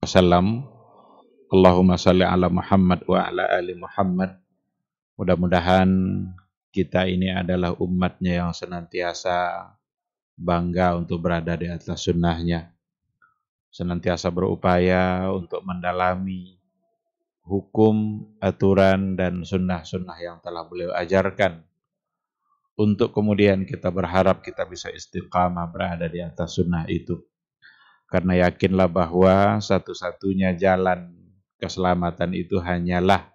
Wasallam. Allahumma salli ala Muhammad wa ala ali Muhammad. Mudah-mudahan kita ini adalah umatnya yang senantiasa bangga untuk berada di atas sunnahnya, senantiasa berupaya untuk mendalami hukum, aturan, dan sunnah-sunnah yang telah beliau ajarkan, untuk kemudian kita berharap kita bisa istiqamah berada di atas sunnah itu. Karena yakinlah bahwa satu-satunya jalan keselamatan itu hanyalah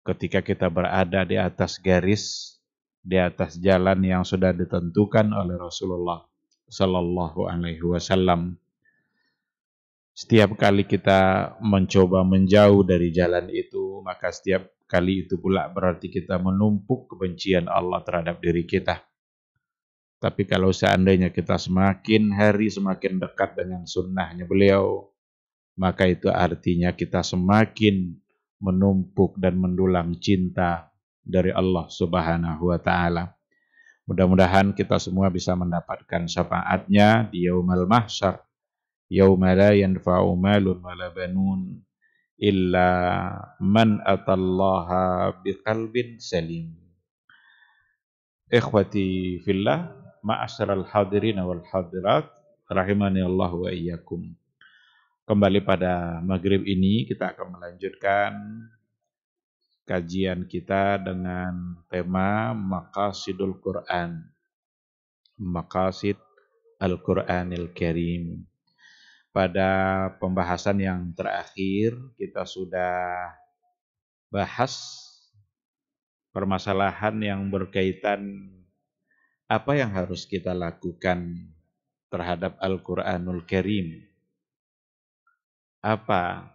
ketika kita berada di atas garis, di atas jalan yang sudah ditentukan oleh Rasulullah Sallallahu Alaihi Wasallam. Setiap kali kita mencoba menjauh dari jalan itu, maka setiap kali itu pula berarti kita menumpuk kebencian Allah terhadap diri kita. Tapi kalau seandainya kita semakin hari semakin dekat dengan sunnahnya beliau, maka itu artinya kita semakin menumpuk dan mendulang cinta dari Allah Subhanahu wa Ta'ala. Mudah-mudahan kita semua bisa mendapatkan syafaatnya di yaumul mahsyar, yauma la yanfa'u malun wala banun illa man atallaha biqalbin salim. Ikhwati fillah, ma'asyiral hadirin wal hadirat, rahimani Allah wa iyyakum. Kembali pada maghrib ini kita akan melanjutkan kajian kita dengan tema Maqasidul Quran, Maqasid Al-Quranil Karim. Pada pembahasan yang terakhir kita sudah bahas permasalahan yang berkaitan apa yang harus kita lakukan terhadap Al-Quranul Karim. Apa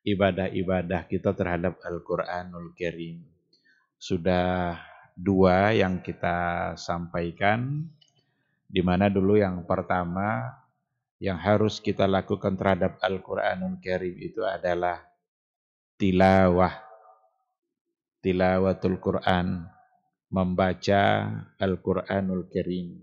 ibadah-ibadah kita terhadap Al-Quranul Karim. Sudah dua yang kita sampaikan, di mana dulu yang pertama yang harus kita lakukan terhadap Al-Quranul Karim itu adalah tilawatul Quran, membaca Al-Quranul Karim.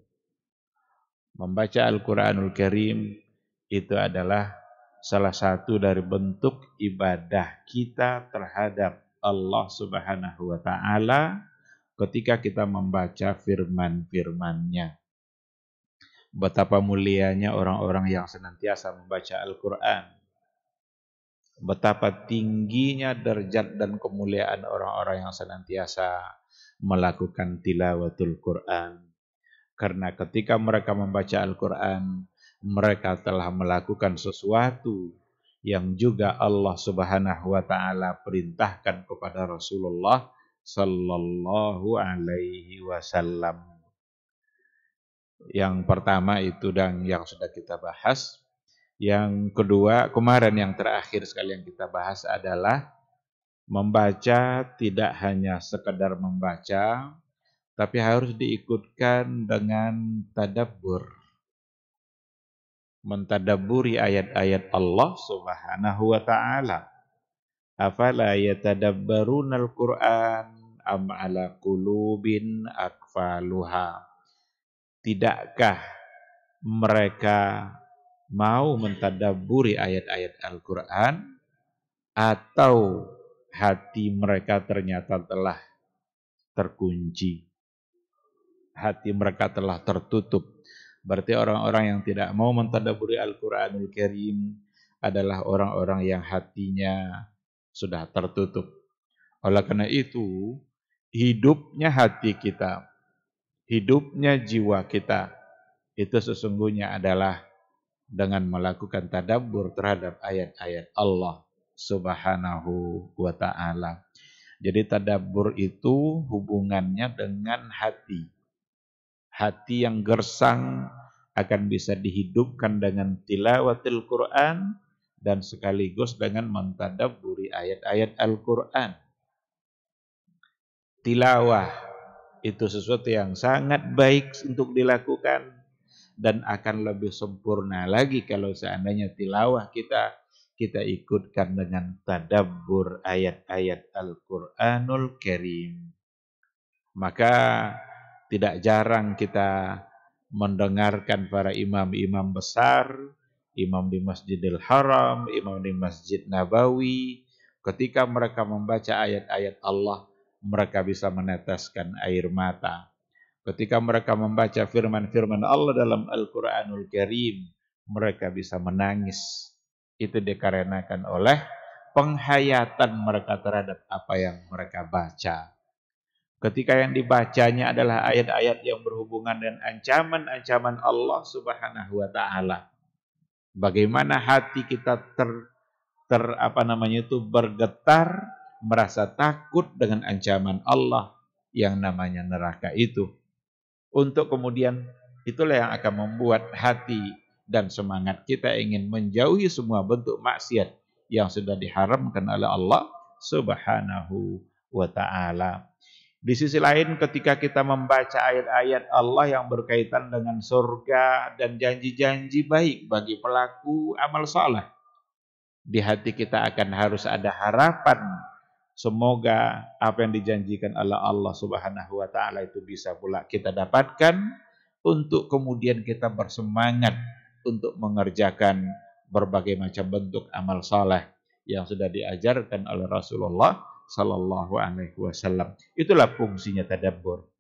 Membaca Al-Quranul Karim itu adalah salah satu dari bentuk ibadah kita terhadap Allah Subhanahu wa Ta'ala ketika kita membaca firman-firman-Nya. Betapa mulianya orang-orang yang senantiasa membaca Al-Quran. Betapa tingginya derajat dan kemuliaan orang-orang yang senantiasa melakukan tilawatul Quran. Karena ketika mereka membaca Al-Quran, mereka telah melakukan sesuatu yang juga Allah Subhanahu wa Ta'ala perintahkan kepada Rasulullah Sallallahu Alaihi Wasallam. Yang pertama itu dan yang sudah kita bahas. Yang kedua, kemarin yang terakhir sekali yang kita bahas adalah membaca tidak hanya sekedar membaca, tapi harus diikutkan dengan tadabbur. Mentadabburi ayat-ayat Allah Subhanahu wa Ta'ala. Afala yatadabbarunal Qur'an am ala qulubin akfaluha. Tidakkah mereka mau mentadabburi ayat-ayat Al-Quran, atau hati mereka ternyata telah terkunci, hati mereka telah tertutup. Berarti orang-orang yang tidak mau mentadabburi Al-Quranul Karim adalah orang-orang yang hatinya sudah tertutup. Oleh karena itu, hidupnya hati kita, hidupnya jiwa kita, itu sesungguhnya adalah dengan melakukan tadabbur terhadap ayat-ayat Allah Subhanahu wa ta'ala. Jadi tadabbur itu hubungannya dengan hati. Hati yang gersang akan bisa dihidupkan dengan tilawatil Quran dan sekaligus dengan mentadabburi ayat-ayat Al-Quran. Tilawah itu sesuatu yang sangat baik untuk dilakukan dan akan lebih sempurna lagi kalau seandainya tilawah kita ikutkan dengan tadabbur ayat-ayat Al-Qur'anul Karim. Maka tidak jarang kita mendengarkan para imam-imam besar, imam di Masjidil Haram, imam di Masjid Nabawi, ketika mereka membaca ayat-ayat Allah, mereka bisa meneteskan air mata. Ketika mereka membaca firman-firman Allah dalam Al-Quranul Karim, mereka bisa menangis. Itu dikarenakan oleh penghayatan mereka terhadap apa yang mereka baca. Ketika yang dibacanya adalah ayat-ayat yang berhubungan dengan ancaman-ancaman Allah Subhanahu wa ta'ala. Bagaimana hati kita bergetar, merasa takut dengan ancaman Allah yang namanya neraka itu. Untuk kemudian itulah yang akan membuat hati dan semangat kita ingin menjauhi semua bentuk maksiat yang sudah diharamkan oleh Allah Subhanahu wa ta'ala. Di sisi lain ketika kita membaca ayat-ayat Allah yang berkaitan dengan surga dan janji-janji baik bagi pelaku amal saleh, di hati kita akan harus ada harapan. Semoga apa yang dijanjikan oleh Allah Subhanahu wa ta'ala itu bisa pula kita dapatkan untuk kemudian kita bersemangat untuk mengerjakan berbagai macam bentuk amal saleh yang sudah diajarkan oleh Rasulullah sallallahu alaihi wasallam. Itulah fungsinya tadabbur.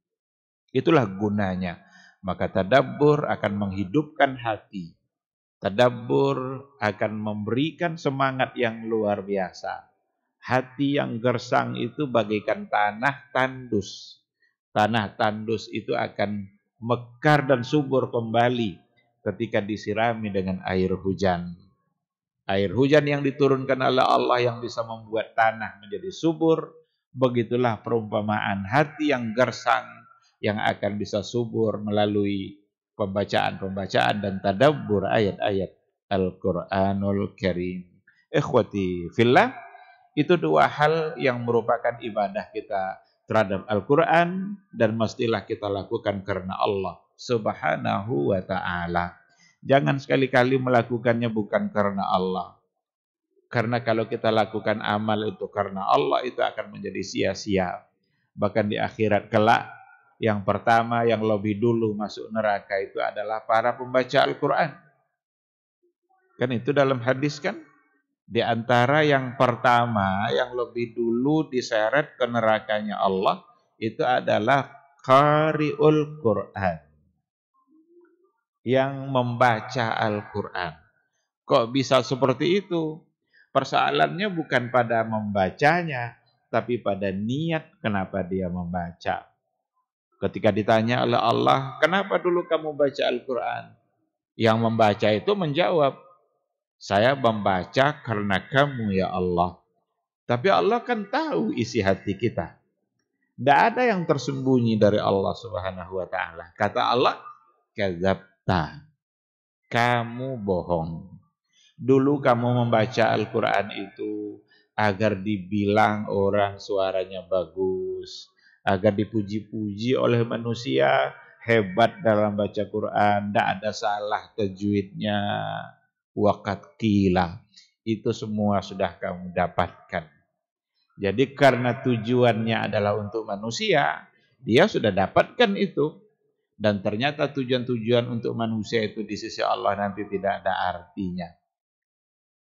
Itulah gunanya. Maka tadabbur akan menghidupkan hati. Tadabbur akan memberikan semangat yang luar biasa. Hati yang gersang itu bagaikan tanah tandus. Tanah tandus itu akan mekar dan subur kembali ketika disirami dengan air hujan. Air hujan yang diturunkan oleh Allah yang bisa membuat tanah menjadi subur, begitulah perumpamaan hati yang gersang yang akan bisa subur melalui pembacaan-pembacaan dan tadabbur ayat-ayat Al-Quranul Karim. Ikhwati fillah, itu dua hal yang merupakan ibadah kita terhadap Al-Quran dan mestilah kita lakukan karena Allah Subhanahu wa ta'ala. Jangan sekali-kali melakukannya bukan karena Allah. Karena kalau kita lakukan amal itu karena Allah, itu akan menjadi sia-sia. Bahkan di akhirat kelak, yang pertama yang lebih dulu masuk neraka itu adalah para pembaca Al-Quran. Kan itu dalam hadis kan? Di antara yang pertama yang lebih dulu diseret ke nerakanya Allah, itu adalah qari'ul Quran. Yang membaca Al-Quran. Kok bisa seperti itu? Persoalannya bukan pada membacanya, tapi pada niat kenapa dia membaca. Ketika ditanya oleh Allah, kenapa dulu kamu baca Al-Quran? Yang membaca itu menjawab, saya membaca karena kamu ya Allah. Tapi Allah kan tahu isi hati kita. Tidak ada yang tersembunyi dari Allah Subhanahu wa ta'ala. Kata Allah, kadzabta. Kamu bohong. Dulu kamu membaca Al-Quran itu agar dibilang orang suaranya bagus, agar dipuji-puji oleh manusia, hebat dalam baca Quran, tidak ada salah tajwidnya, waqad qila. Itu semua sudah kamu dapatkan. Jadi karena tujuannya adalah untuk manusia, dia sudah dapatkan itu. Dan ternyata tujuan-tujuan untuk manusia itu di sisi Allah nanti tidak ada artinya.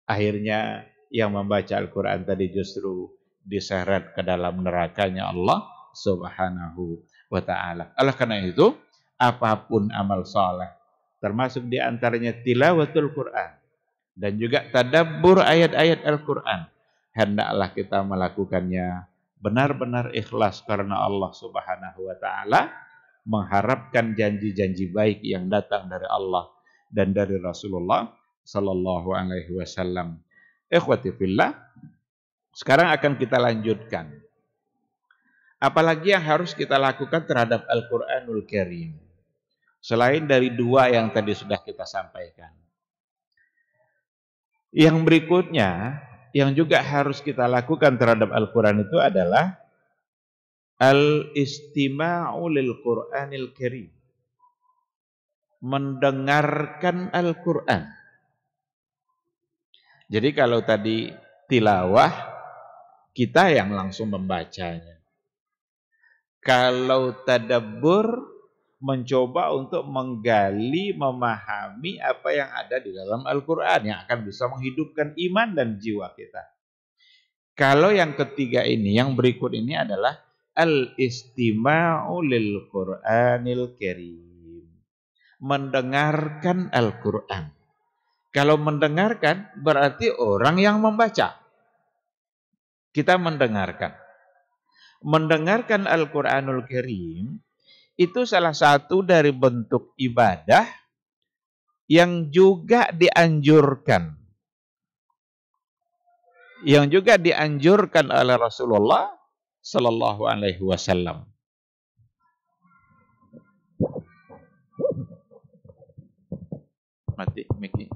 Akhirnya yang membaca Al-Quran tadi justru diseret ke dalam nerakanya Allah Subhanahu wa ta'ala. Oleh karena itu, apapun amal saleh, termasuk diantaranya tilawatul Quran dan juga tadabbur ayat-ayat Al-Quran, hendaklah kita melakukannya benar-benar ikhlas karena Allah Subhanahu wa ta'ala, mengharapkan janji-janji baik yang datang dari Allah dan dari Rasulullah sallallahu alaihi wasallam. Ikhwati fillah, sekarang akan kita lanjutkan. Apalagi yang harus kita lakukan terhadap Al-Qur'anul Karim selain dari dua yang tadi sudah kita sampaikan. Yang berikutnya yang juga harus kita lakukan terhadap Al-Qur'an itu adalah al-istima'u lil Qur'anil Karim. Mendengarkan Al-Qur'an. Jadi kalau tadi tilawah, kita yang langsung membacanya. Kalau tadabbur, mencoba untuk menggali, memahami apa yang ada di dalam Al-Qur'an yang akan bisa menghidupkan iman dan jiwa kita. Kalau yang ketiga ini, yang berikut ini adalah al-istima'u lil Qur'anil Karim. Mendengarkan Al-Qur'an. Kalau mendengarkan berarti orang yang membaca. Kita mendengarkan. Mendengarkan Al-Qur'anul Karim itu salah satu dari bentuk ibadah yang juga dianjurkan. Yang juga dianjurkan oleh Rasulullah sallallahu alaihi wasallam. Mati mic-nya.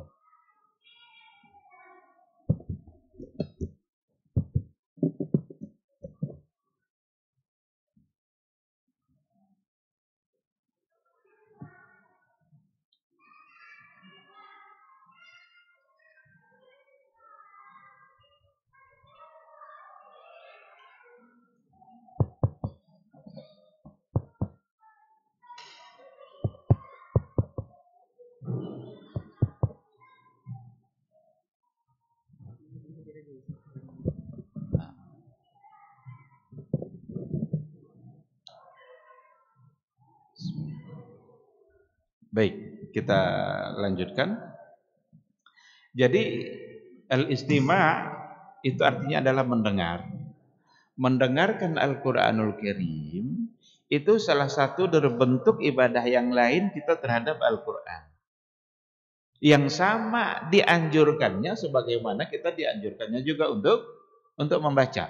Baik, kita lanjutkan. Jadi al-istima' itu artinya adalah mendengar. Mendengarkan Al-Qur'anul Karim itu salah satu dari bentuk ibadah yang lain kita terhadap Al-Qur'an. Yang sama dianjurkannya sebagaimana kita dianjurkannya juga untuk membaca.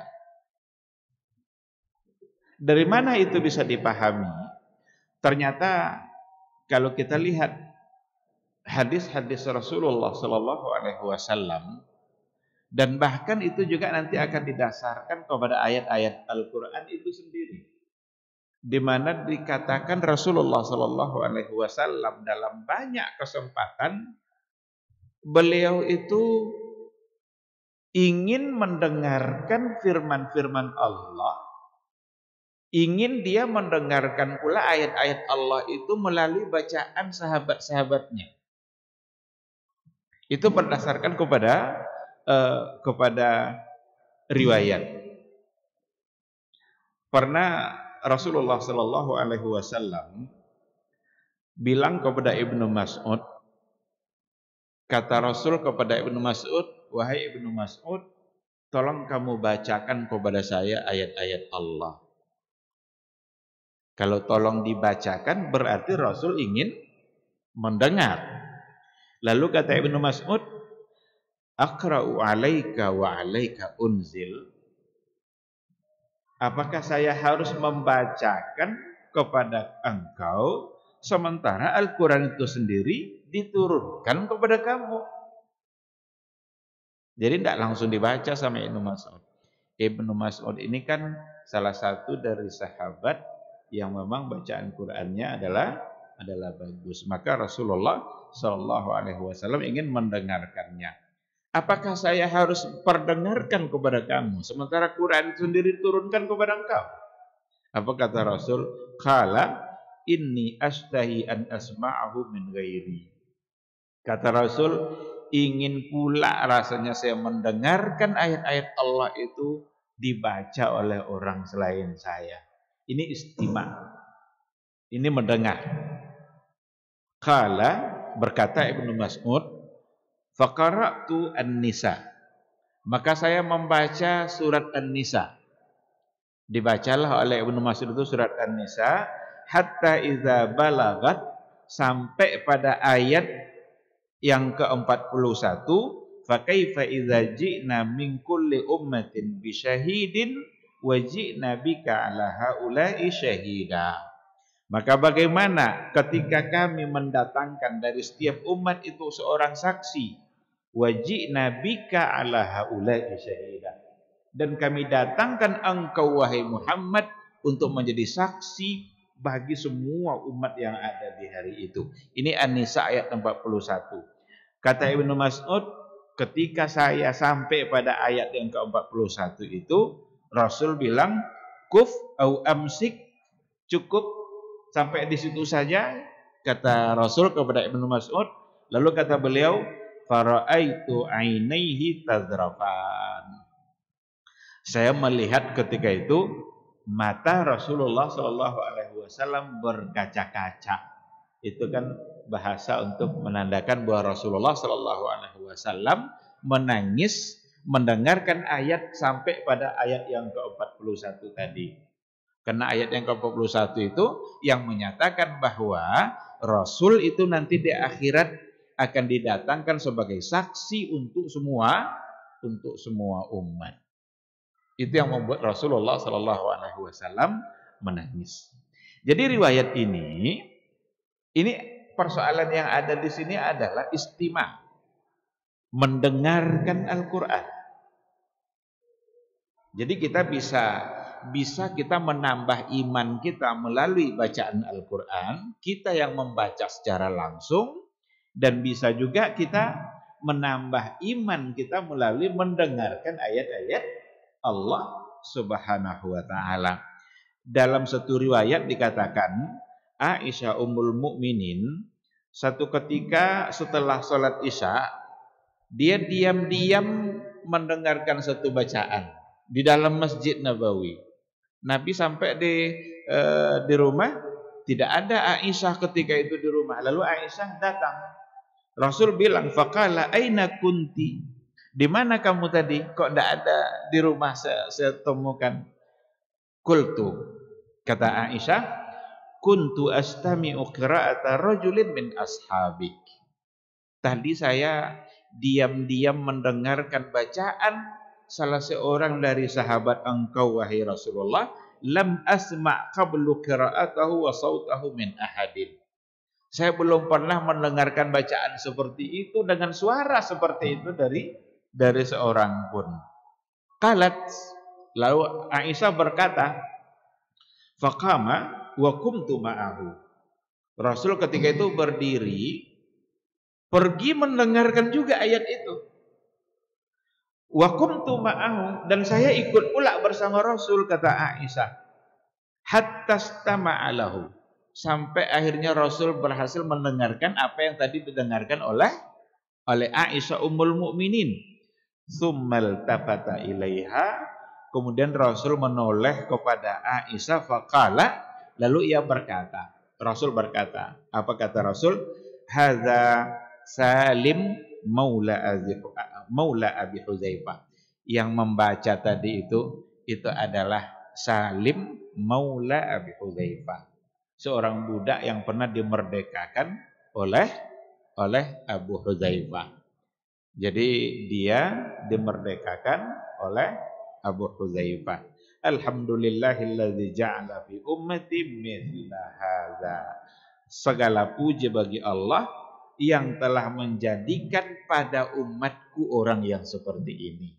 Dari mana itu bisa dipahami? Ternyata kalau kita lihat hadis-hadis Rasulullah sallallahu alaihi wasallam, dan bahkan itu juga nanti akan didasarkan kepada ayat-ayat Al-Qur'an itu sendiri, di mana dikatakan Rasulullah sallallahu alaihi wasallam dalam banyak kesempatan beliau itu ingin mendengarkan firman-firman Allah. Ingin dia mendengarkan pula ayat-ayat Allah itu melalui bacaan sahabat-sahabatnya. Itu berdasarkan kepada riwayat. Pernah Rasulullah Shallallahu Alaihi Wasallam bilang kepada Ibnu Mas'ud, kata Rasul kepada Ibnu Mas'ud, wahai Ibnu Mas'ud, tolong kamu bacakan kepada saya ayat-ayat Allah. Kalau tolong dibacakan berarti Rasul ingin mendengar. Lalu kata Ibnu Mas'ud, aqra'u 'alaika wa 'alaika unzil. Apakah saya harus membacakan kepada engkau sementara Al-Qur'an itu sendiri diturunkan kepada kamu? Jadi tidak langsung dibaca sama Ibnu Mas'ud. Ibnu Mas'ud ini kan salah satu dari sahabat yang memang bacaan Qur'annya adalah bagus. Maka Rasulullah Shallallahu Alaihi Wasallam ingin mendengarkannya. Apakah saya harus perdengarkan kepada kamu sementara Quran sendiri turunkan kepada engkau? Apa kata Rasul? Qala inni astahi an asma'ahu min ghairi. Kata Rasul, ingin pula rasanya saya mendengarkan ayat-ayat Allah itu dibaca oleh orang selain saya. Ini istima'. Ini mendengar. Qala, berkata Ibnu Mas'ud, faqara'tu an-nisa. Maka saya membaca surat An-Nisa. Dibacalah oleh Ibnu Mas'ud itu surat An-Nisa hatta idza balagat, sampai pada ayat yang ke-41, fa kaifa idza ji'na min kulli ummatin bi syahidin wa ji'na bika 'ala haula'i syahida. Maka bagaimana ketika kami mendatangkan dari setiap umat itu seorang saksi, wa ji'na bika 'ala haula'i syahida, dan kami datangkan engkau wahai Muhammad untuk menjadi saksi bagi semua umat yang ada di hari itu. Ini An-Nisa ayat 41. Kata Ibnu Mas'ud, ketika saya sampai pada ayat yang ke-41 itu, Rasul bilang, kuf au amsik, cukup sampai di situ saja, kata Rasul kepada Ibnu Mas'ud. Lalu kata beliau, fara'aitu ainaihi tazrafan. Saya melihat ketika itu mata Rasulullah Shallallahu Alaihi Wasallam berkaca-kaca. Itu kan bahasa untuk menandakan bahwa Rasulullah Shallallahu Alaihi Wasallam menangis mendengarkan ayat sampai pada ayat yang ke-41 tadi. Karena ayat yang ke-41 itu yang menyatakan bahwa Rasul itu nanti di akhirat akan didatangkan sebagai saksi untuk semua umat. Itu yang membuat Rasulullah Shallallahu Alaihi Wasallam menangis. Jadi riwayat ini persoalan yang ada di sini adalah istima', mendengarkan Al-Quran. Jadi kita bisa kita menambah iman kita melalui bacaan Al-Quran, kita yang membaca secara langsung, dan bisa juga kita menambah iman kita melalui mendengarkan ayat-ayat Allah Subhanahu wa taala. Dalam satu riwayat dikatakan, Aisyah Ummul Mukminin satu ketika setelah sholat Isya, dia diam-diam mendengarkan satu bacaan di dalam Masjid Nabawi. Nabi sampai di rumah, tidak ada Aisyah ketika itu di rumah. Lalu Aisyah datang. Rasul bilang, faqala aina kunti? Di mana kamu tadi? Kok tidak ada di rumah saya temukan? Qultu, kata Aisyah, kuntu astami'u qira'ata rajulin min ashabik. Tadi saya diam-diam mendengarkan bacaan salah seorang dari sahabat engkau wahai Rasulullah, lam asma' qablu qira'atahu wa sautahu min ahadin. Saya belum pernah mendengarkan bacaan seperti itu dengan suara seperti itu dari seorang pun. Qalat, lalu Aisyah berkata, faqama wa kumtu ma'ahu. Rasul ketika itu berdiri, pergi mendengarkan juga ayat itu. Wa kumtu ma'ahu, dan saya ikut pula bersama Rasul, kata Aisyah. Hatta stama'a lahu, sampai akhirnya Rasul berhasil mendengarkan apa yang tadi didengarkan oleh Aisyah Ummul Mukminin. Tsummal tafata ilaiha, kemudian Rasul menoleh kepada Aisyah, faqala, lalu ia berkata, Rasul berkata, apa kata Rasul? Hadza Salim maula Abi Hudzaifah. Yang membaca tadi itu adalah Salim maula Abi Hudzaifah, seorang budak yang pernah dimerdekakan oleh Abu Hudzaifah. Jadi dia dimerdekakan oleh Abu Hudzaifah. Alhamdulillahilladzi ja'ala fi ummati mithla hadza. Segala puji bagi Allah yang telah menjadikan pada umatku orang yang seperti ini.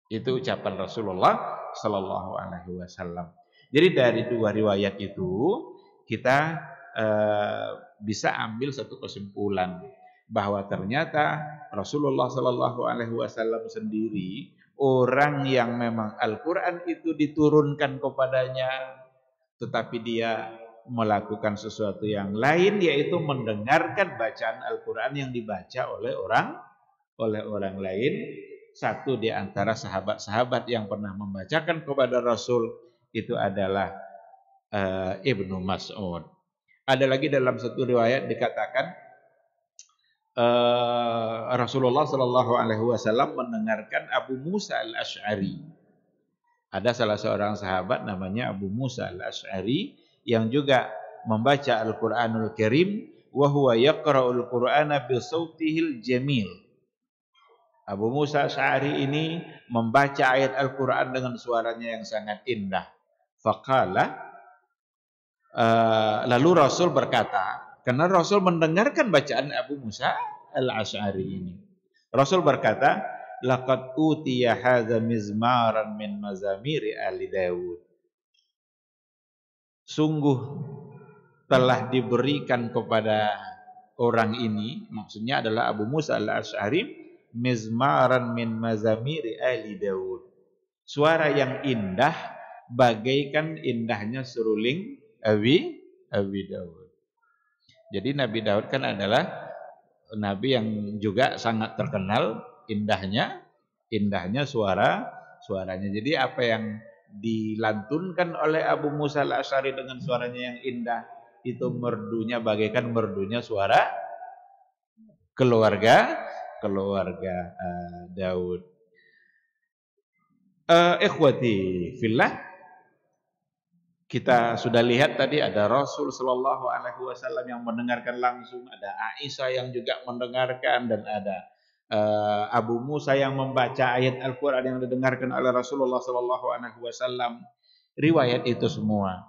Itu ucapan Rasulullah sallallahu alaihi wasallam. Jadi dari dua riwayat itu kita bisa ambil satu kesimpulan bahwa ternyata Rasulullah Shallallahu Alaihi Wasallam sendiri orang yang memang Al-Quran itu diturunkan kepadanya, tetapi dia melakukan sesuatu yang lain, yaitu mendengarkan bacaan Al-Quran yang dibaca oleh orang lain. Satu di antara sahabat-sahabat yang pernah membacakan kepada Rasul itu adalah Ibnu Mas'ud. Ada lagi dalam satu riwayat dikatakan Rasulullah Shallallahu Alaihi Wasallam mendengarkan Abu Musa al-Ash'ari. Ada salah seorang sahabat namanya Abu Musa al-Ash'ari yang juga membaca Al-Quranul Karim, wa huwa yaqra'ul Qur'ana bi sautihil jamil. Abu Musa al-Ash'ari ini membaca ayat Al-Quran dengan suaranya yang sangat indah. Faqala, lalu Rasul berkata, karena Rasul mendengarkan bacaan Abu Musa al-Ash'ari ini. Rasul berkata, laqad utiya hadza mizmaran min mazamiri ali Daud. Sungguh telah diberikan kepada orang ini, maksudnya adalah Abu Musa al-Ash'ari, mizmaran min mazamiri ali Daud. Suara yang indah bagaikan indahnya seruling Abi Daud. Jadi Nabi Daud kan adalah nabi yang juga sangat terkenal indahnya suaranya. Jadi apa yang dilantunkan oleh Abu Musa al-Ash'ari dengan suaranya yang indah itu merdunya bagaikan merdunya suara keluarga Daud. Ikhwati fillah, kita sudah lihat tadi ada Rasul Shallallahu Alaihi Wasallam yang mendengarkan langsung, ada Aisyah yang juga mendengarkan, dan ada Abu Musa yang membaca ayat Al-Quran yang didengarkan oleh Rasulullah Shallallahu Alaihi Wasallam. Riwayat itu semua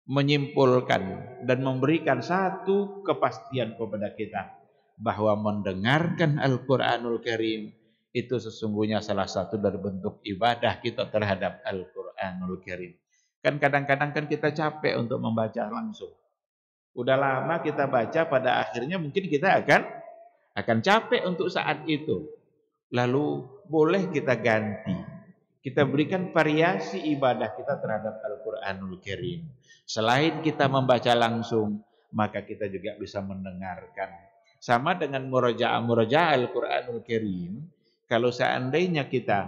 menyimpulkan dan memberikan satu kepastian kepada kita bahwa mendengarkan Al-Quranul Karim itu sesungguhnya salah satu dari bentuk ibadah kita terhadap Al-Quranul Karim. Kan kadang-kadang kan kita capek untuk membaca langsung. Udah lama kita baca, pada akhirnya mungkin kita akan capek untuk saat itu. Lalu boleh kita ganti. Kita berikan variasi ibadah kita terhadap Al-Quranul Karim. Selain kita membaca langsung, maka kita juga bisa mendengarkan. Sama dengan murajaah Al-Quranul Karim, kalau seandainya kita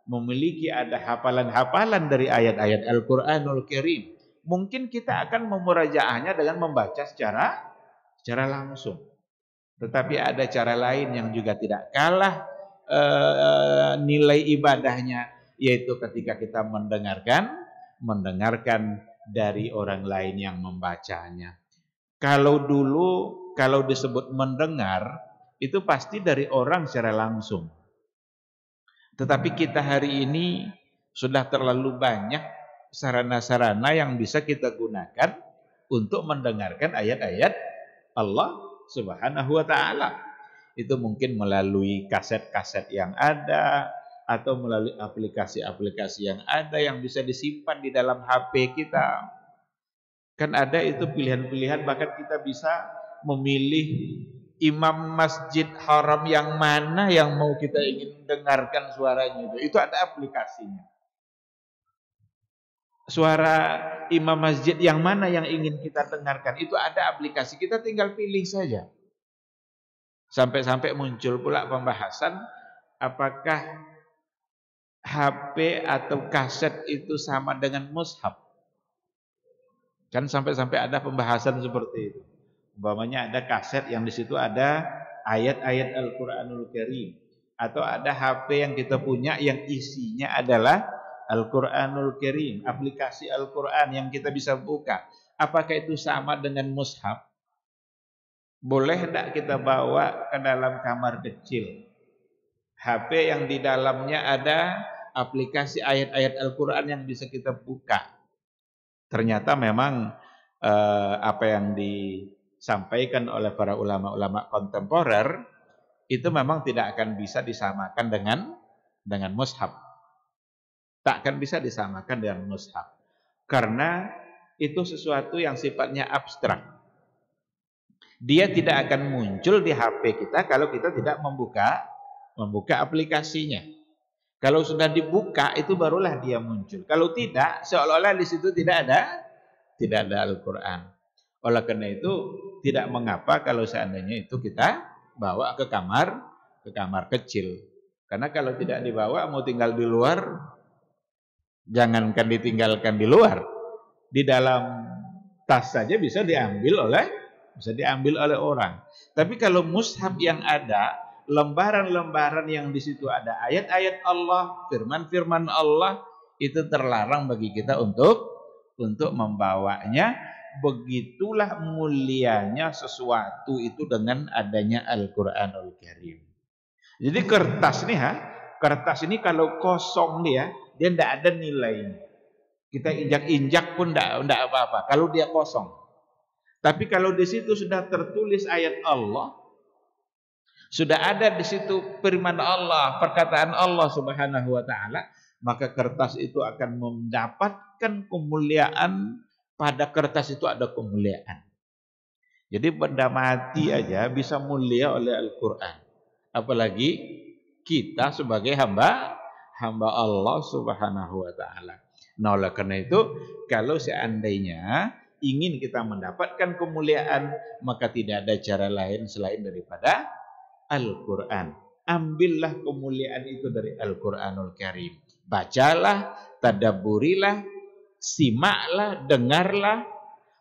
memiliki ada hafalan-hafalan dari ayat-ayat Al-Quranul Karim, mungkin kita akan memurajaahnya dengan membaca secara langsung. Tetapi ada cara lain yang juga tidak kalah nilai ibadahnya, yaitu ketika kita mendengarkan dari orang lain yang membacanya. Kalau disebut mendengar, itu pasti dari orang secara langsung. Tetapi kita hari ini sudah terlalu banyak sarana-sarana yang bisa kita gunakan untuk mendengarkan ayat-ayat Allah Subhanahu wa ta'ala. Itu mungkin melalui kaset-kaset yang ada, atau melalui aplikasi-aplikasi yang ada yang bisa disimpan di dalam HP kita. Kan ada itu pilihan-pilihan, bahkan kita bisa memilih imam masjid haram yang mana yang mau kita ingin dengarkan suaranya itu. Itu ada aplikasinya. Suara imam masjid yang mana yang ingin kita dengarkan, itu ada aplikasi, kita tinggal pilih saja. Sampai-sampai muncul pula pembahasan apakah HP atau kaset itu sama dengan mushaf. Kan sampai-sampai ada pembahasan seperti itu. Umpamanya ada kaset yang di situ ada ayat-ayat Al-Quranul Karim, atau ada HP yang kita punya yang isinya adalah Al-Quranul Karim, aplikasi Al-Quran yang kita bisa buka. Apakah itu sama dengan mushaf? Boleh tidak kita bawa ke dalam kamar kecil HP yang di dalamnya ada aplikasi ayat-ayat Al-Quran yang bisa kita buka? Ternyata memang apa yang disampaikan oleh para ulama-ulama kontemporer itu memang tidak akan bisa disamakan dengan mushaf. Tak akan bisa disamakan dengan mushaf. Karena itu sesuatu yang sifatnya abstrak. Dia tidak akan muncul di HP kita kalau kita tidak membuka aplikasinya. Kalau sudah dibuka itu barulah dia muncul. Kalau tidak, seolah-olah di situ tidak tidak ada Al-Quran. Oleh karena itu tidak mengapa kalau seandainya itu kita bawa ke kamar kecil. Karena kalau tidak dibawa mau tinggal di luar, jangankan ditinggalkan di luar, di dalam tas saja bisa diambil oleh orang. Tapi kalau mushaf yang ada, lembaran-lembaran yang di situ ada ayat-ayat Allah, firman-firman Allah, itu terlarang bagi kita untuk membawanya. Begitulah mulianya sesuatu itu dengan adanya Al-Qur'anul Karim. Jadi kertas ini kalau kosong dia tidak ada nilainya. Kita injak-injak pun tidak apa-apa kalau dia kosong. Tapi kalau di situ sudah tertulis ayat Allah, sudah ada di situ firman Allah, perkataan Allah Subhanahu wa taala, maka kertas itu akan mendapatkan kemuliaan. Pada kertas itu ada kemuliaan. Jadi benda mati aja bisa mulia oleh Al-Qur'an. Apalagi kita sebagai hamba Allah Subhanahu wa taala. Nah, oleh karena itu, kalau seandainya ingin kita mendapatkan kemuliaan, maka tidak ada cara lain selain daripada Al-Qur'an. Ambillah kemuliaan itu dari Al-Qur'anul Karim. Bacalah, tadabburilah, simaklah, dengarlah.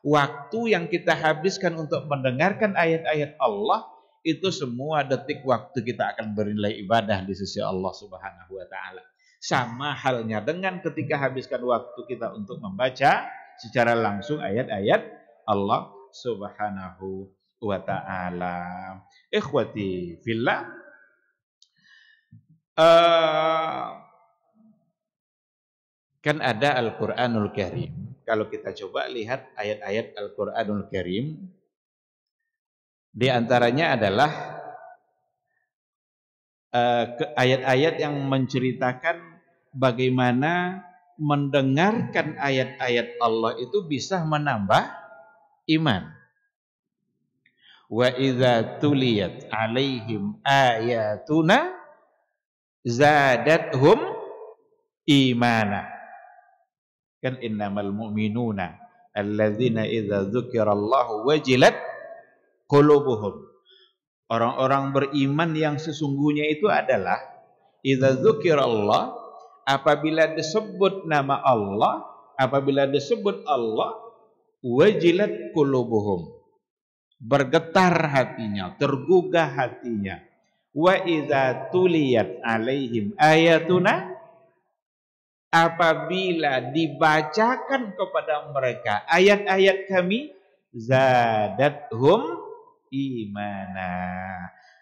Waktu yang kita habiskan untuk mendengarkan ayat-ayat Allah, itu semua detik waktu kita akan bernilai ibadah di sisi Allah Subhanahu wa taala. Sama halnya dengan ketika habiskan waktu kita untuk membaca secara langsung ayat-ayat Allah Subhanahu wa taala. Ikhwati fillah, kan ada Al-Qur'anul Karim. Kalau kita coba lihat ayat-ayat Al-Qur'anul Karim, di antaranya adalah ayat-ayat yang menceritakan bagaimana mendengarkan ayat-ayat Allah itu bisa menambah iman. Wa idza tuliyat alaihim ayatuna zadathum imana. Kan innamal mu'minuna alladzina idza dzukirallahu wajilat qulubuhum. Orang-orang beriman yang sesungguhnya itu adalah idza dzukirallah, apabila disebut nama Allah, apabila disebut Allah, wajilat qulubuhum, bergetar hatinya, tergugah hatinya. Wa idza tuliyat alaihim ayatuna, apabila dibacakan kepada mereka ayat-ayat kami, zadathum imana.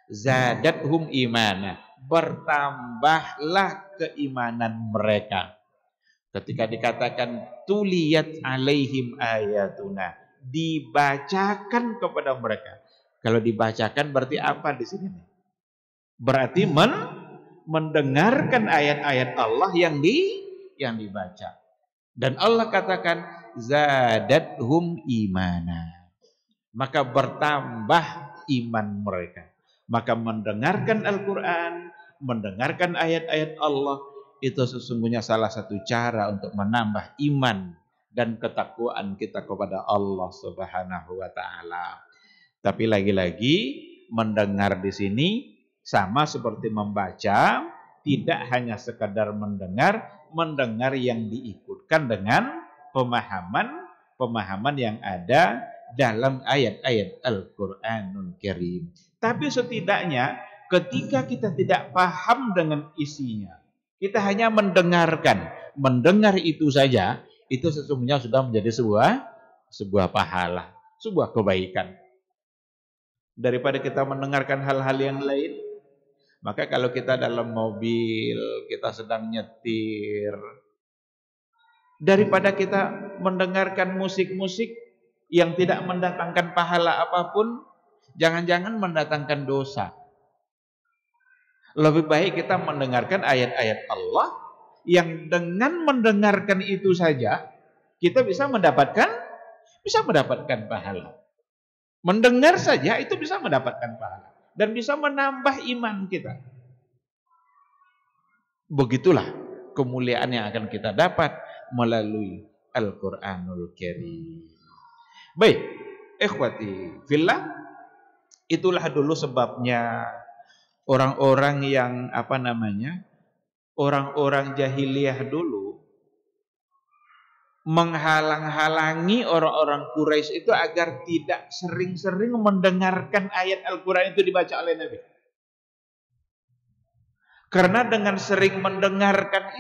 Zadathum imana, bertambahlah keimanan mereka. Ketika dikatakan tuliyat alaihim ayatuna, dibacakan kepada mereka. Kalau dibacakan berarti apa di sini? Berarti mendengarkan ayat-ayat Allah yang dibaca. Dan Allah katakan zadathum imana, maka bertambah iman mereka. Maka mendengarkan Al-Qur'an, mendengarkan ayat-ayat Allah, itu sesungguhnya salah satu cara untuk menambah iman dan ketakwaan kita kepada Allah Subhanahu wa taala. Tapi lagi-lagi mendengar di sini sama seperti membaca, tidak hanya sekadar mendengar yang diikutkan dengan pemahaman yang ada dalam ayat-ayat Al-Qur'anul Karim. Tapi setidaknya ketika kita tidak paham dengan isinya, kita hanya mendengar itu saja, itu sesungguhnya sudah menjadi sebuah pahala, sebuah kebaikan. Daripada kita mendengarkan hal-hal yang lain, maka kalau kita dalam mobil, kita sedang nyetir, daripada kita mendengarkan musik-musik yang tidak mendatangkan pahala apapun, jangan-jangan mendatangkan dosa. Lebih baik kita mendengarkan ayat-ayat Allah, yang dengan mendengarkan itu saja kita bisa mendapatkan pahala. Mendengar saja itu bisa mendapatkan pahala dan bisa menambah iman kita. Begitulah kemuliaan yang akan kita dapat melalui Al-Qur'anul Karim. Baik, ikhwati fillah, itulah dulu sebabnya orang-orang yang orang-orang jahiliyah dulu menghalang-halangi orang-orang Quraisy itu agar tidak sering-sering mendengarkan ayat Al-Qur'an itu dibaca oleh Nabi. Karena dengan sering mendengarkan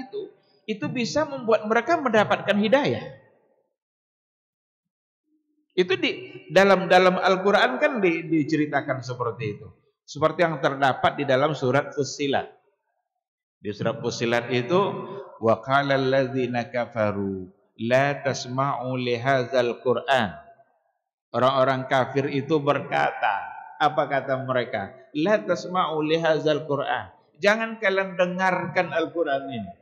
itu bisa membuat mereka mendapatkan hidayah. Itu di dalam Al-Qur'an kan diceritakan seperti itu. Seperti yang terdapat di dalam surat Fussilat. Di surat Fussilat itu wa qala alladzina kafaru la tasma'u li hadzal Qur'an. Orang-orang kafir itu berkata, apa kata mereka? La tasma'u li hadzal Qur'an. Jangan kalian dengarkan Al-Qur'an ini.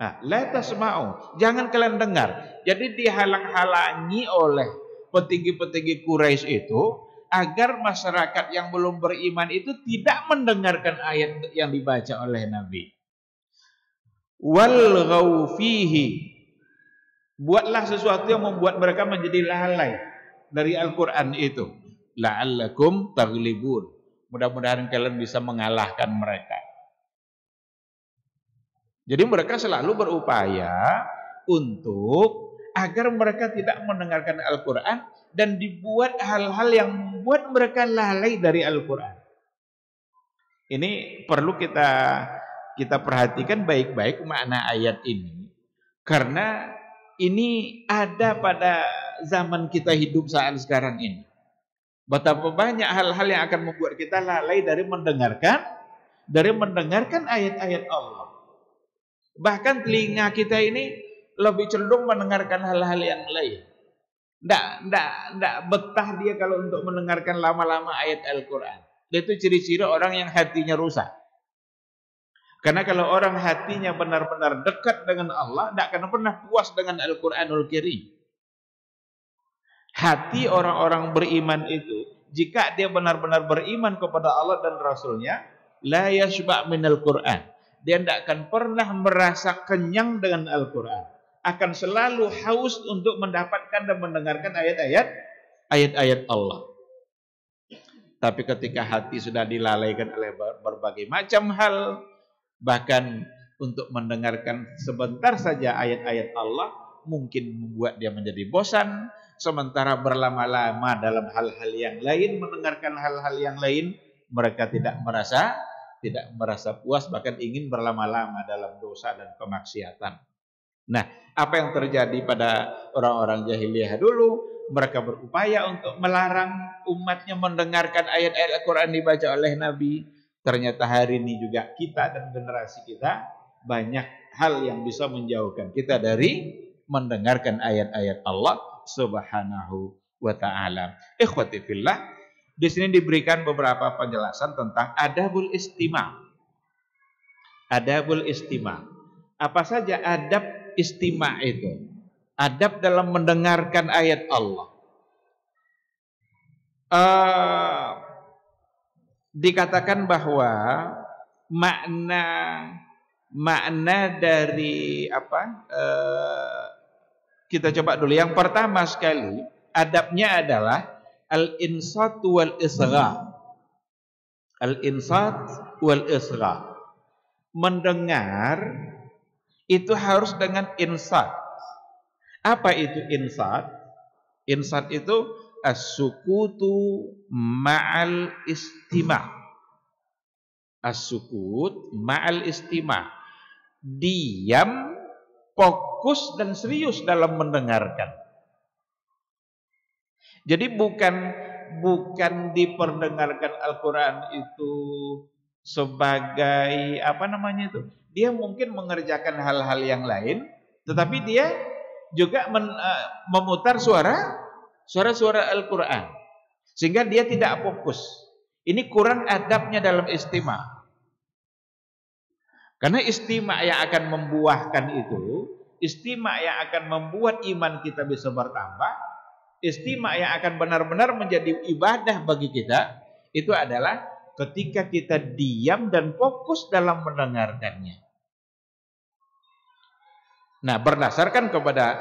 Nah, la tasma'u, jangan kalian dengar. Jadi dihalang-halangi oleh petinggi-petinggi Quraisy itu agar masyarakat yang belum beriman itu tidak mendengarkan ayat yang dibaca oleh Nabi. Wal ghaufihi, buatlah sesuatu yang membuat mereka menjadi lalai dari Al-Qur'an itu. La'allakum taghlibun. Mudah-mudahan kalian bisa mengalahkan mereka. Jadi mereka selalu berupaya untuk agar mereka tidak mendengarkan Al-Qur'an dan dibuat hal-hal yang membuat mereka lalai dari Al-Qur'an. Ini perlu kita perhatikan baik-baik makna ayat ini. Karena ini ada pada zaman kita hidup saat sekarang ini. Betapa banyak hal-hal yang akan membuat kita lalai dari mendengarkan ayat-ayat Allah. Bahkan telinga kita ini lebih cenderung mendengarkan hal-hal yang lain. Nggak betah dia kalau untuk mendengarkan lama-lama ayat Al-Qur'an. Itu ciri-ciri orang yang hatinya rusak. Karena kalau orang hatinya benar-benar dekat dengan Allah, tidak akan pernah puas dengan Al-Qur'anul Karim. Hati orang-orang beriman itu, jika dia benar-benar beriman kepada Allah dan Rasulnya, la yashba' minal Qur'an. Dia tidak akan pernah merasa kenyang dengan Al-Quran. Akan selalu haus untuk mendapatkan dan mendengarkan ayat-ayat Allah. Tapi ketika hati sudah dilalaikan oleh berbagai macam hal, bahkan untuk mendengarkan sebentar saja ayat-ayat Allah, mungkin membuat dia menjadi bosan. Sementara berlama-lama dalam hal-hal yang lain, mendengarkan hal-hal yang lain, mereka tidak merasa puas, bahkan ingin berlama-lama dalam dosa dan kemaksiatan. Nah, apa yang terjadi pada orang-orang jahiliyah dulu? Mereka berupaya untuk melarang umatnya mendengarkan ayat-ayat Al-Quran dibaca oleh Nabi. Ternyata hari ini juga kita dan generasi kita banyak hal yang bisa menjauhkan kita dari mendengarkan ayat-ayat Allah Subhanahu wa ta'ala. Ikhwati fillah, di sini diberikan beberapa penjelasan tentang adabul istima'. Adabul istima'. Apa saja adab istima' itu? Adab dalam mendengarkan ayat Allah. Dikatakan bahwa makna dari kita coba dulu. Yang pertama sekali, adabnya adalah al-insat wal isgha. Al-insat wal isgha. Mendengar itu harus dengan insat. Apa itu insat? Insat itu as-sukutu ma'al istima'. As-sukut ma'al istima'. Diam, fokus dan serius dalam mendengarkan. Jadi bukan diperdengarkan Al-Quran itu sebagai dia mungkin mengerjakan hal-hal yang lain, tetapi dia juga memutar suara Al-Quran, sehingga dia tidak fokus. Ini kurang adabnya dalam istima'. Karena istima' yang akan membuahkan itu, istima' yang akan membuat iman kita bisa bertambah, istima' yang akan benar-benar menjadi ibadah bagi kita, itu adalah ketika kita diam dan fokus dalam mendengarkannya. Nah, berdasarkan kepada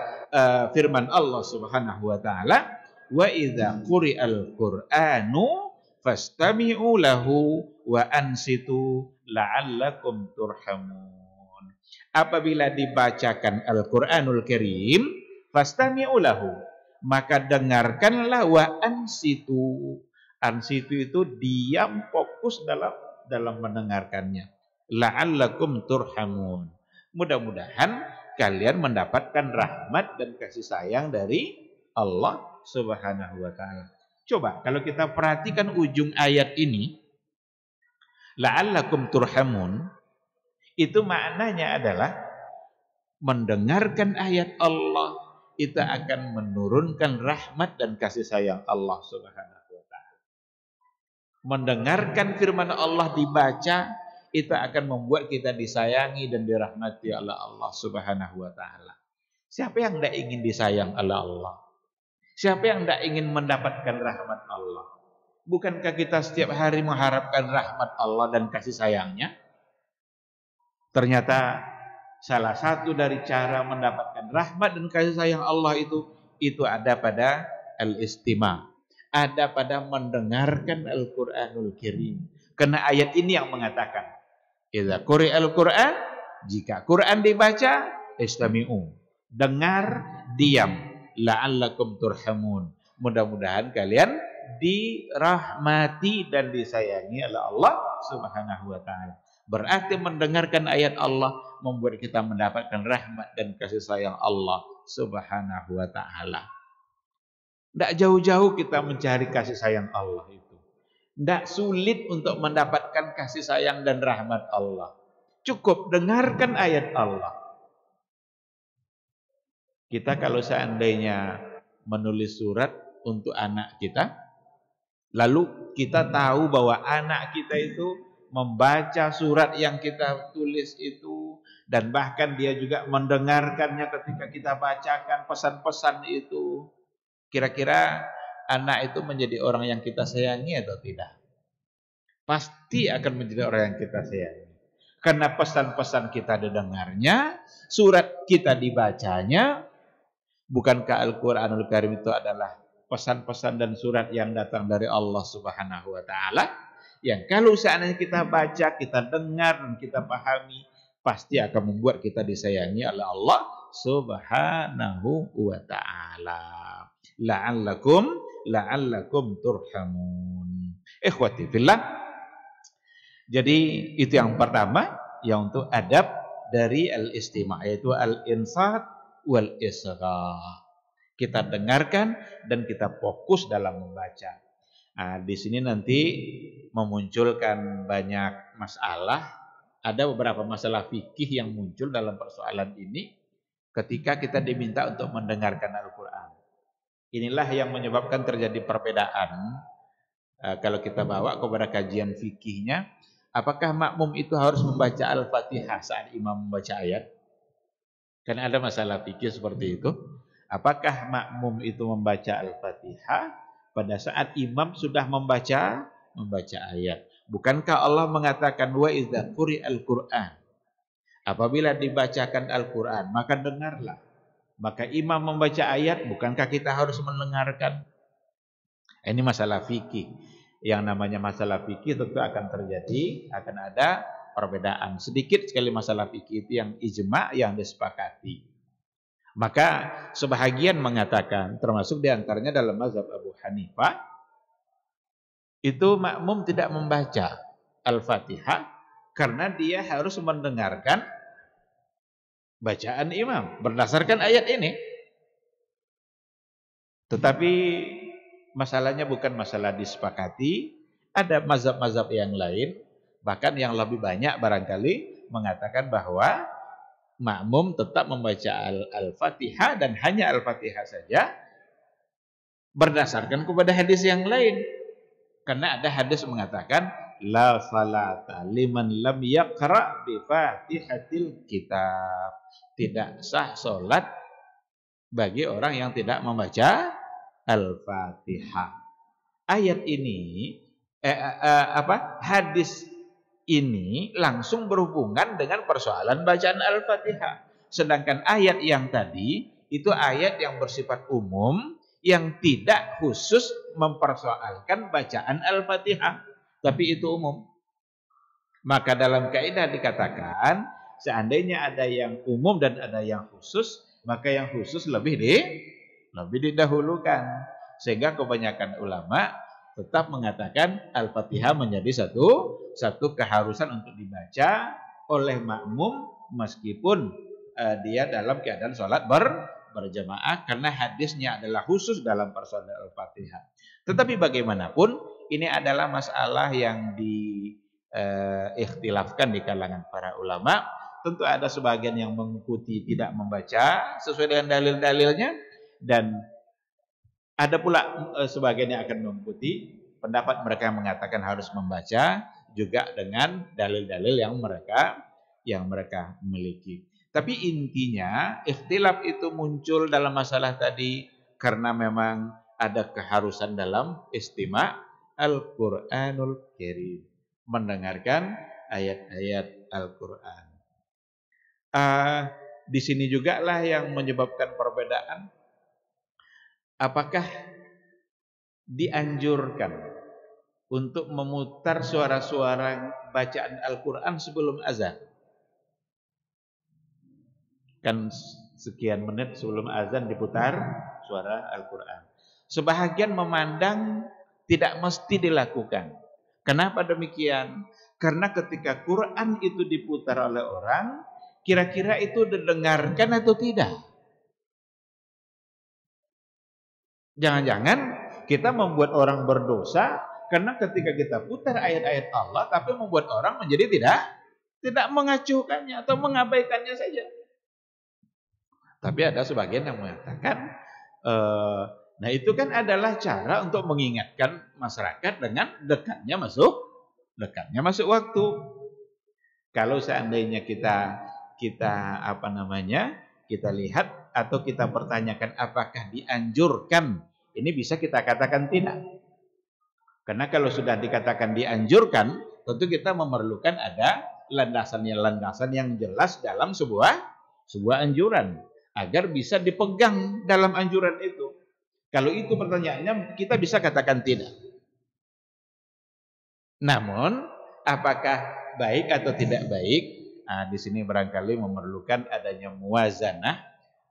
firman Allah Subhanahu wa taala, wa idza quri'al Qur'anu fastami'u lahu wa ansitu la'allakum turhamun. Apabila dibacakan Al-Qur'anul Karim, fastami'u lahu, maka dengarkanlah wa ansitu. Ansitu itu diam, fokus dalam mendengarkannya. La'allakum turhamun. Mudah-mudahan kalian mendapatkan rahmat dan kasih sayang dari Allah Subhanahu wa taala. Coba kalau kita perhatikan ujung ayat ini, la'allakum turhamun, itu maknanya adalah mendengarkan ayat Allah itu akan menurunkan rahmat dan kasih sayang Allah Subhanahu wa taala. Mendengarkan firman Allah dibaca itu akan membuat kita disayangi dan dirahmati oleh Allah Subhanahu wa taala. Siapa yang tidak ingin disayang oleh Allah? Siapa yang tidak ingin mendapatkan rahmat Allah? Bukankah kita setiap hari mengharapkan rahmat Allah dan kasih sayangnya? Ternyata salah satu dari cara mendapatkan rahmat dan kasih sayang Allah itu ada pada al-istima', ada pada mendengarkan Al-Qur'anul Karim. Karena ayat ini yang mengatakan, idza quri'al Qur'an, jika Quran dibaca, istami'u, dengar, diam, la'allakum turhamun. Mudah-mudahan kalian dirahmati dan disayangi oleh Allah Subhanahu wa taala. Berarti mendengarkan ayat Allah membuat kita mendapatkan rahmat dan kasih sayang Allah Subhanahu wa taala. Tidak jauh-jauh kita mencari kasih sayang Allah itu. Tidak sulit untuk mendapatkan kasih sayang dan rahmat Allah. Cukup dengarkan ayat Allah. Kita kalau seandainya menulis surat untuk anak kita, lalu kita tahu bahwa anak kita itu membaca surat yang kita tulis itu, dan bahkan dia juga mendengarkannya ketika kita bacakan pesan-pesan itu, kira-kira anak itu menjadi orang yang kita sayangi atau tidak? Pasti akan menjadi orang yang kita sayangi. Karena pesan-pesan kita didengarnya, surat kita dibacanya. Bukankah Al-Qur'anul Karim itu adalah pesan-pesan dan surat yang datang dari Allah Subhanahu wa taala, yang kalau seandainya kita baca, kita dengar dan kita pahami, pasti akan membuat kita disayangi oleh Allah Subhanahu wa taala. La'allakum turhamun. Ikhwati fillah. Jadi itu yang pertama, yang untuk adab dari al-istima', yaitu al-insat wal isra. Kita dengarkan dan kita fokus dalam membaca. Nah, di sini nanti memunculkan banyak masalah. Ada beberapa masalah fikih yang muncul dalam persoalan ini ketika kita diminta untuk mendengarkan Al-Quran. Inilah yang menyebabkan terjadi perbedaan. Kalau kita bawa kepada kajian fikihnya, apakah makmum itu harus membaca Al-Fatihah saat imam membaca ayat? Karena ada masalah fikih seperti itu. Apakah makmum itu membaca Al-Fatihah pada saat imam sudah membaca ayat? Bukankah Allah mengatakan wa idza quri'al Qur'an, apabila dibacakan Al-Quran maka dengarlah. Maka imam membaca ayat, bukankah kita harus mendengarkan? Ini masalah fikih. Yang namanya masalah fikih tentu akan terjadi, akan ada perbedaan. Sedikit sekali masalah fikih itu yang ijma', yang disepakati. Maka sebahagian mengatakan, termasuk diantaranya dalam mazhab Abu Hanifah, itu makmum tidak membaca Al-Fatihah karena dia harus mendengarkan bacaan imam berdasarkan ayat ini. Tetapi masalahnya bukan masalah disepakati. Ada mazhab-mazhab yang lain, bahkan yang lebih banyak barangkali, mengatakan bahwa makmum tetap membaca Al-Fatihah dan hanya Al-Fatihah saja berdasarkan kepada hadis yang lain. Karena ada hadis mengatakan la salata liman lam yaqra bi Fatihatil kitab. Tidak sah salat bagi orang yang tidak membaca Al-Fatihah. Ayat ini hadis ini langsung berhubungan dengan persoalan bacaan Al-Fatihah. Sedangkan ayat yang tadi itu ayat yang bersifat umum yang tidak khusus mempersoalkan bacaan Al-Fatihah, tapi itu umum. Maka dalam kaidah dikatakan seandainya ada yang umum dan ada yang khusus, maka yang khusus lebih didahulukan. Sehingga kebanyakan ulama tetap mengatakan Al-Fatihah menjadi satu keharusan untuk dibaca oleh makmum meskipun dia dalam keadaan sholat berjamaah, karena hadisnya adalah khusus dalam persoalan Al-Fatihah. Tetapi bagaimanapun ini adalah masalah yang ikhtilafkan di kalangan para ulama. Tentu ada sebagian yang mengikuti tidak membaca sesuai dengan dalil-dalilnya, dan ada pula sebagian yang akan mengikuti pendapat mereka yang mengatakan harus membaca juga dengan dalil-dalil yang mereka miliki. Tapi intinya ikhtilaf itu muncul dalam masalah tadi karena memang ada keharusan dalam istima' Al-Qur'anul Karim, mendengarkan ayat-ayat Al-Qur'an. Di sini juga lah yang menyebabkan perbedaan. Apakah dianjurkan untuk memutar suara-suara bacaan Al-Qur'an sebelum azan? Kan sekian menit sebelum azan diputar suara Al-Qur'an. Sebahagian memandang tidak mesti dilakukan. Kenapa demikian? Karena ketika Quran itu diputar oleh orang, kira-kira itu didengarkan atau tidak? Jangan-jangan kita membuat orang berdosa karena ketika kita putar ayat-ayat Allah tapi membuat orang menjadi tidak mengacuhkannya atau mengabaikannya saja. Tapi ada sebagian yang mengatakan nah itu kan adalah cara untuk mengingatkan masyarakat dengan dekatnya masuk waktu. Kalau seandainya kita lihat atau kita pertanyakan apakah dianjurkan, ini bisa kita katakan tidak. Karena kalau sudah dikatakan dianjurkan, tentu kita memerlukan ada landasan yang jelas dalam sebuah anjuran agar bisa dipegang dalam anjuran itu. Kalau itu pertanyaannya, kita bisa katakan tidak. Namun, apakah baik atau tidak baik? Di sini barangkali memerlukan adanya muwazanah.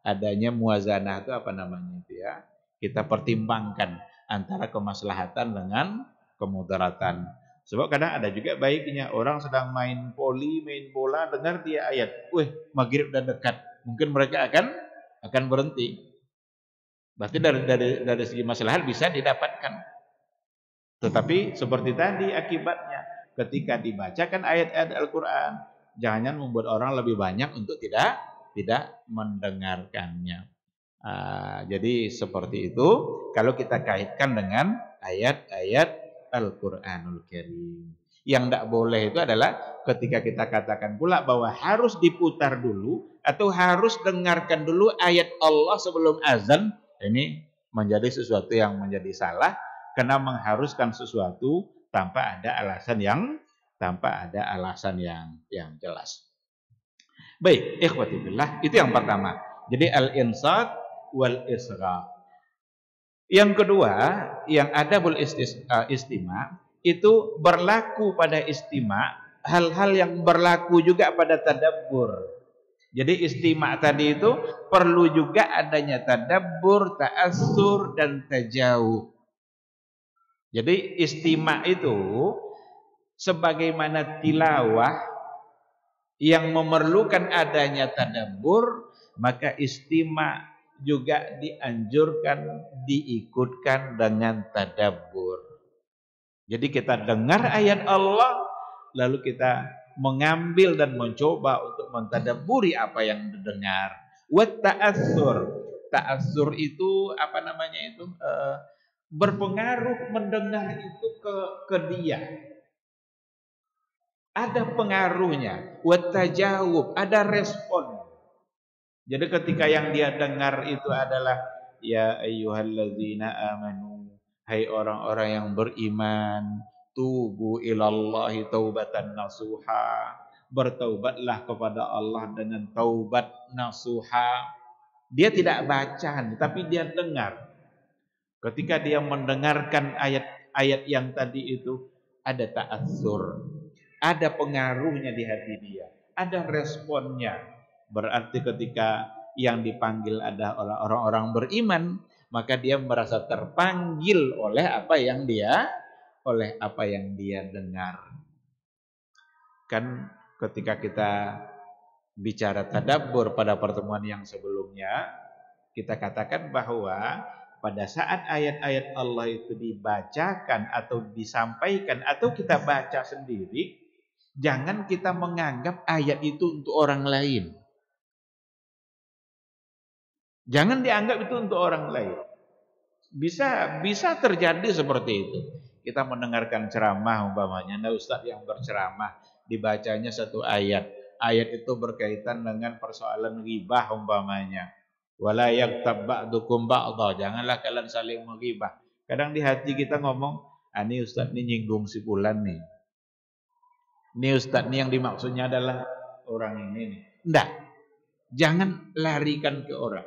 Adanya muwazanah itu apa namanya itu ya? Kita pertimbangkan antara kemaslahatan dengan kemudaratan. Sebab kadang ada juga baiknya orang sedang main voli, main bola, dengar dia ayat, maghrib udah dekat. Mungkin mereka akan berhenti. Berarti dari segi maslahat bisa didapatkan. Tetapi seperti tadi akibatnya ketika dibacakan ayat-ayat Al-Qur'an, jangan membuat orang lebih banyak untuk tidak mendengarkannya. Jadi seperti itu kalau kita kaitkan dengan ayat-ayat Al-Qur'anul Karim. Yang tidak boleh itu adalah ketika kita katakan pula bahwa harus diputar dulu atau harus dengarkan dulu ayat Allah sebelum azan. Ini menjadi sesuatu yang menjadi salah karena mengharuskan sesuatu tanpa ada alasan yang jelas. Baik, ikhwati billah, itu yang pertama. Jadi al-insat wal isra. Yang kedua, yang adabul istima itu berlaku pada istima hal-hal yang berlaku juga pada tadabbur. Jadi istima tadi itu perlu juga adanya tadabbur, ta'assur dan tajawub. Jadi istima itu sebagaimana tilawah yang memerlukan adanya tadabbur, maka istima juga dianjurkan diikutkan dengan tadabbur. Jadi kita dengar ayat Allah lalu kita mengambil dan mencoba untuk mentadabburi apa yang didengar. Wa ta'assur. Ta'assur itu apa namanya itu? Berpengaruh mendengar itu ke dia. Ada pengaruhnya. Wa tajawub, ada respon. Jadi ketika yang dia dengar itu adalah ya ayyuhalladzina amanu, hai orang-orang yang beriman, tubu ilallahi taubatan nasuha, bertaubatlah kepada Allah dengan taubat nasuha. Dia tidak baca, tapi dia dengar. Ketika dia mendengarkan ayat-ayat yang tadi itu, ada ta'atsur, ada pengaruhnya di hati dia, ada responnya. Berarti ketika yang dipanggil ada orang-orang beriman, maka dia merasa terpanggil oleh apa yang dia dengar. Kan ketika kita bicara tadabbur pada pertemuan yang sebelumnya, kita katakan bahwa pada saat ayat-ayat Allah itu dibacakan atau disampaikan atau kita baca sendiri, jangan kita menganggap ayat itu untuk orang lain. Jangan dianggap itu untuk orang lain. Bisa terjadi seperti itu. Kita mendengarkan ceramah umpamanya, ada ustadz yang berceramah, dibacanya satu ayat. Ayat itu berkaitan dengan persoalan ghibah umpamanya. Wala yaghtab ba'dukum ba'dha, janganlah kalian saling menghibah. Kadang di hati kita ngomong, ini ustadz ini nyinggung si fulan nih. Ini ustadz ini yang dimaksudnya adalah orang ini nih. Enggak. Jangan larikan ke orang.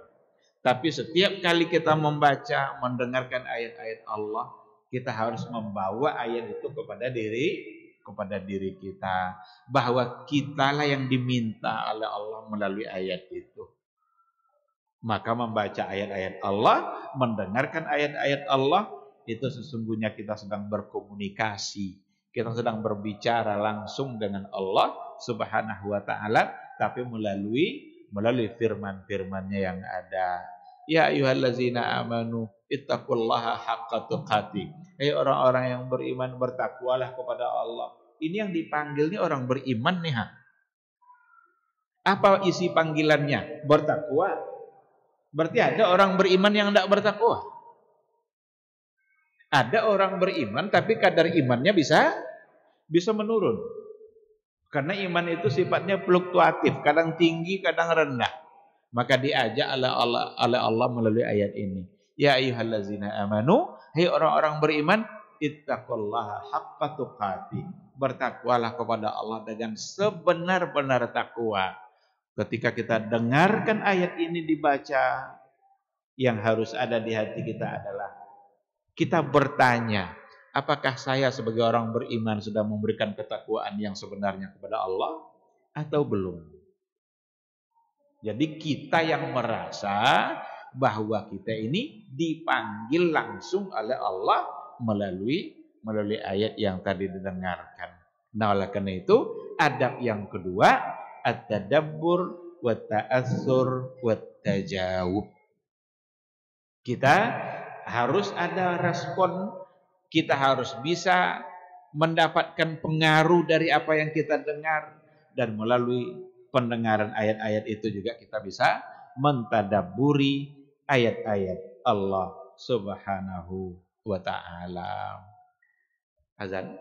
Tapi setiap kali kita membaca, mendengarkan ayat-ayat Allah, kita harus membawa ayat itu kepada diri kita, bahwa kitalah yang diminta oleh Allah melalui ayat itu. Maka membaca ayat-ayat Allah, mendengarkan ayat-ayat Allah, itu sesungguhnya kita sedang berkomunikasi, kita sedang berbicara langsung dengan Allah Subhanahu wa ta'ala, tapi melalui firman-firmannya yang ada. Ya ayyuhallazina amanu ittaqullaha haqqa tuqatih. Hai orang-orang yang beriman, bertakwalah kepada Allah. Ini yang dipanggil nih orang beriman nih. Apa isi panggilannya? Bertakwa. Berarti ada orang beriman yang tidak bertakwa. Ada orang beriman tapi kadar imannya bisa menurun. Karena iman itu sifatnya fluktuatif, kadang tinggi, kadang rendah. Maka diajak oleh Allah melalui ayat ini. Ya ayyuhallazina amanu, hai orang-orang beriman, ittaqullaha haqqa tuqatih. Bertakwalah kepada Allah dengan sebenar-benar takwa. Ketika kita dengarkan ayat ini dibaca, yang harus ada di hati kita adalah kita bertanya, apakah saya sebagai orang beriman sudah memberikan ketakwaan yang sebenarnya kepada Allah atau belum? Jadi kita yang merasa bahwa kita ini dipanggil langsung oleh Allah melalui ayat yang tadi didengarkan. Nah, oleh karena itu adab yang kedua, at-tadabbur wa ta'assur wa tajawub. Kita harus ada respon, kita harus bisa mendapatkan pengaruh dari apa yang kita dengar, dan melalui pendengaran ayat-ayat itu juga kita bisa mentadabburi ayat-ayat Allah Subhanahu wa ta'ala. Azan.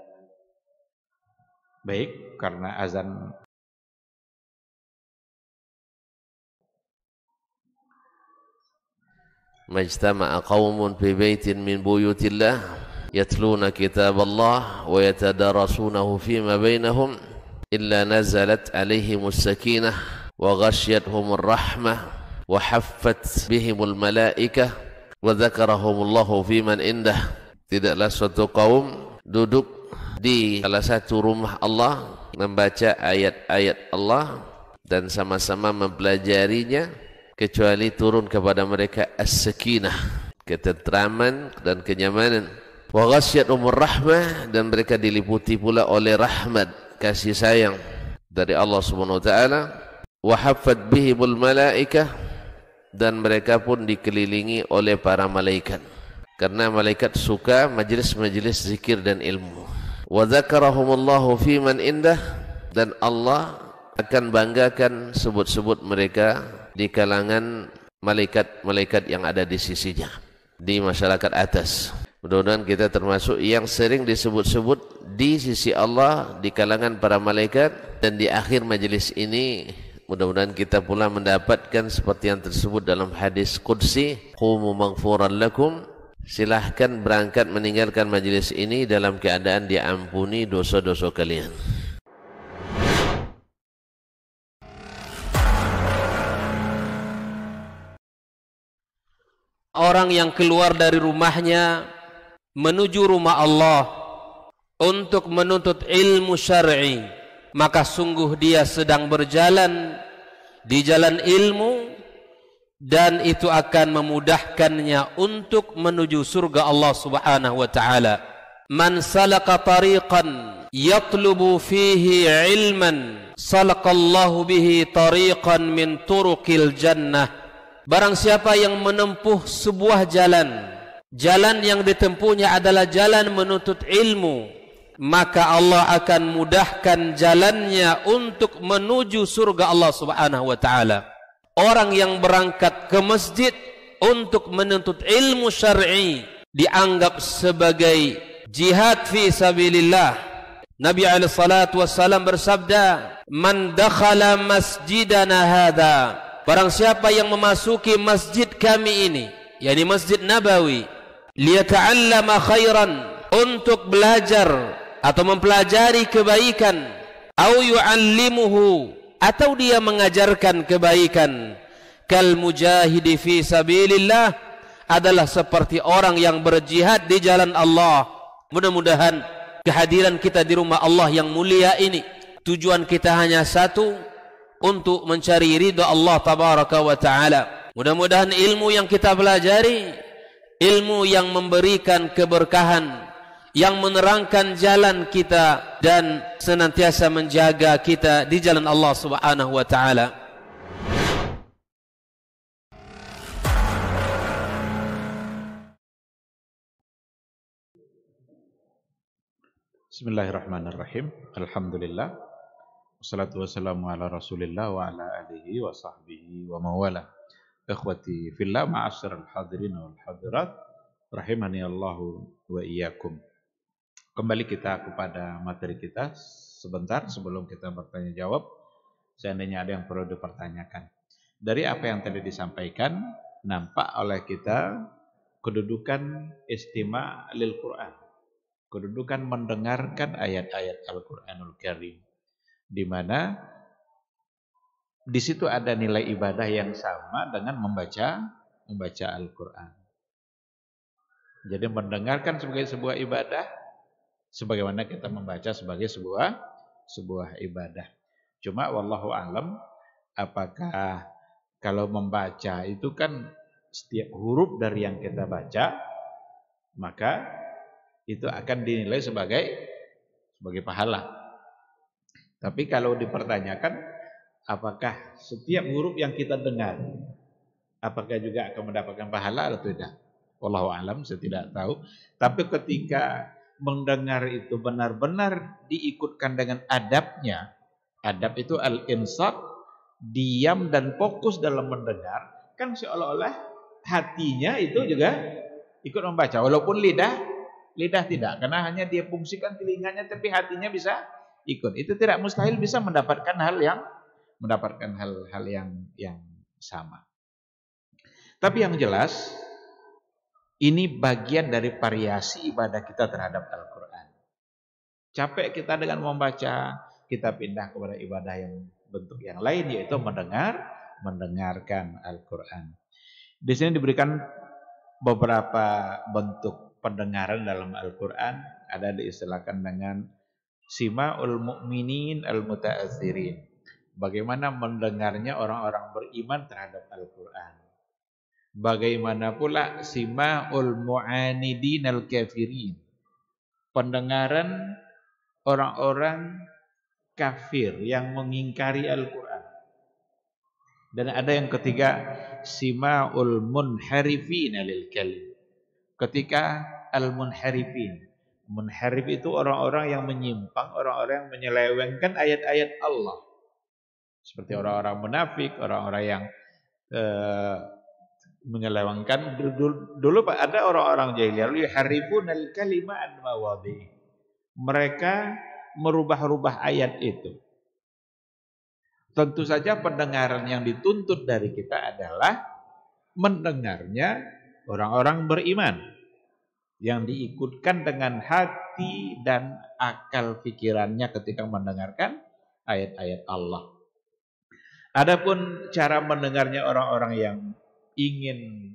Baik, karena azan Majtama'a qaumun fi baitin min buyutillah yatluna kitaballah wa yatadarasunahu fima bainahum illa nazalat alaihimus sakinah wa ghasyiyatuhumur rahmah wa haffat bihimul malaikah wa dzakarahumullahu fiman indah. Tidaklah suatu kaum duduk di salah satu rumah Allah membaca ayat-ayat Allah dan sama-sama mempelajarinya, kecuali turun kepada mereka as-sakinah, ketentraman dan kenyamanan. Wa ghasyiyatuhumur rahmah, dan mereka diliputi pula oleh rahmat, kasih sayang dari Allah Subhanahu wa taala. Wa haffat bihimul malaikah, dan mereka pun dikelilingi oleh para malaikat, karena malaikat suka majlis-majlis zikir dan ilmu. Wa dzakarahumullahu fiman indah, dan Allah akan banggakan sebut-sebut mereka di kalangan malaikat-malaikat yang ada di sisinya, di masyarakat atas. Mudah-mudahan kita termasuk yang sering disebut-sebut di sisi Allah, di kalangan para malaikat, dan di akhir majelis ini mudah-mudahan kita pula mendapatkan seperti yang tersebut dalam hadis qudsi, qumu maghfuran lakum, silahkan berangkat meninggalkan majelis ini dalam keadaan diampuni dosa-dosa kalian. orang yang keluar dari rumahnya menuju rumah Allah untuk menuntut ilmu syar'i, maka sungguh dia sedang berjalan di jalan ilmu, dan itu akan memudahkannya untuk menuju surga Allah Subhanahu wa taala. Man salaka tariqan yatlubu fihi ilman salaqallahu bihi tariqan min turuqil jannah. Barang siapa yang menempuh sebuah jalan, jalan yang ditempuhnya adalah jalan menuntut ilmu, maka Allah akan mudahkan jalannya untuk menuju surga Allah Subhanahu wa taala. Orang yang berangkat ke masjid untuk menuntut ilmu syar'i dianggap sebagai jihad fi sabilillah. Nabi alaihi salatu wassalam bersabda, "Man dakhala masjidana hadza," barang siapa yang memasuki masjid kami ini, yakni Masjid Nabawi, liyata'allama khairan, untuk belajar atau mempelajari kebaikan, au yu'allimuhu, atau dia mengajarkan kebaikan, kal mujahidi fi sabilillah, adalah seperti orang yang berjihad di jalan Allah. Mudah-mudahan kehadiran kita di rumah Allah yang mulia ini, tujuan kita hanya satu, untuk mencari ridha Allah tabaraka wa taala. Mudah-mudahan ilmu yang kita pelajari, ilmu yang memberikan keberkahan, yang menerangkan jalan kita dan senantiasa menjaga kita di jalan Allah Subhanahu wa taala. Bismillahirrahmanirrahim. Alhamdulillah. Wassalatu wassalamu ala Rasulillah wa ala alihi wa sahbihi wa mawala. Ikhwati fillah, ma'asyiral hadirin wal hadirat, rahimani Allahu wa iyyakum. Kembali kita kepada materi kita sebentar sebelum kita bertanya jawab, seandainya ada yang perlu dipertanyakan. Dari apa yang tadi disampaikan, nampak oleh kita kedudukan istima' lil Quran, kedudukan mendengarkan ayat-ayat Al-Quranul Karim, di mana di situ ada nilai ibadah yang sama dengan membaca Al-Quran. Jadi mendengarkan sebagai sebuah ibadah, sebagaimana kita membaca sebagai sebuah ibadah. Cuma wallahu alam, apakah kalau membaca itu kan setiap huruf dari yang kita baca, maka itu akan dinilai sebagai pahala. Tapi kalau dipertanyakan apakah setiap huruf yang kita dengar, apakah juga akan mendapatkan pahala atau tidak? Wallahu alam, saya tidak tahu. Tapi ketika mendengar itu benar-benar diikutkan dengan adabnya, adab itu al-insat, diam dan fokus dalam mendengar, kan seolah-olah hatinya itu juga ikut membaca, walaupun lidah tidak, karena hanya dia fungsikan telinganya, tapi hatinya bisa ikut. Itu tidak mustahil bisa mendapatkan hal yang sama. Tapi yang jelas, ini bagian dari variasi ibadah kita terhadap Al-Quran. Capek kita dengan membaca, kita pindah kepada ibadah yang bentuk yang lain, yaitu mendengarkan Al-Quran. Di sini diberikan beberapa bentuk pendengaran dalam Al-Quran. Ada diistilahkan dengan sima'ul mu'minin al-muta'atsirin. Bagaimana mendengarnya orang-orang beriman terhadap Al-Quran. Bagaimana pula sima'ul mu'anidin al-kafirin, pendengaran orang-orang kafir yang mengingkari Al-Quran. Dan ada yang ketiga, sima'ul munharifin lil kalim, ketika al-munharifin, munharif itu orang-orang yang menyimpang, orang-orang yang menyelewengkan ayat-ayat Allah, seperti orang-orang munafik, orang-orang yang menyelewengkan. Dulu ada orang-orang jahiliyah yuharrifunal kalima an mawadhi, mereka merubah-rubah ayat itu. Tentu saja pendengaran yang dituntut dari kita adalah mendengarnya orang-orang beriman, yang diikutkan dengan hati dan akal pikirannya ketika mendengarkan ayat-ayat Allah. Adapun cara mendengarnya orang-orang yang ingin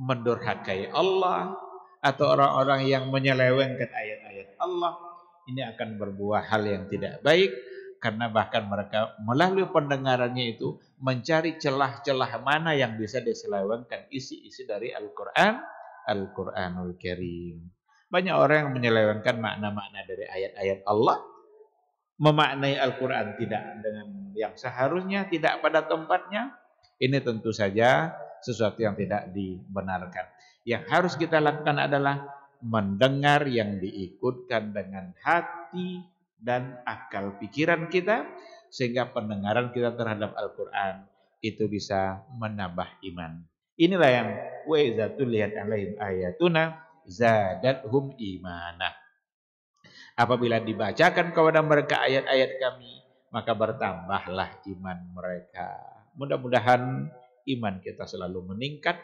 mendurhakai Allah, atau orang-orang yang menyelewengkan ayat-ayat Allah, ini akan berbuah hal yang tidak baik, karena bahkan mereka melalui pendengarannya itu mencari celah-celah mana yang bisa diselewengkan isi-isi dari Al-Quran, Al-Quranul Karim. Banyak orang yang menyelewengkan makna-makna dari ayat-ayat Allah, memaknai Al-Quran tidak dengan yang seharusnya, tidak pada tempatnya. Ini tentu saja sesuatu yang tidak dibenarkan. Yang harus kita lakukan adalah mendengar yang diikutkan dengan hati dan akal pikiran kita, sehingga pendengaran kita terhadap Al-Quran itu bisa menambah iman. Inilah yang wa iza tuliyat alaihim ayatuna zadathum imana. Apabila dibacakan kepada mereka ayat-ayat kami, maka bertambahlah iman mereka. Mudah-mudahan iman kita selalu meningkat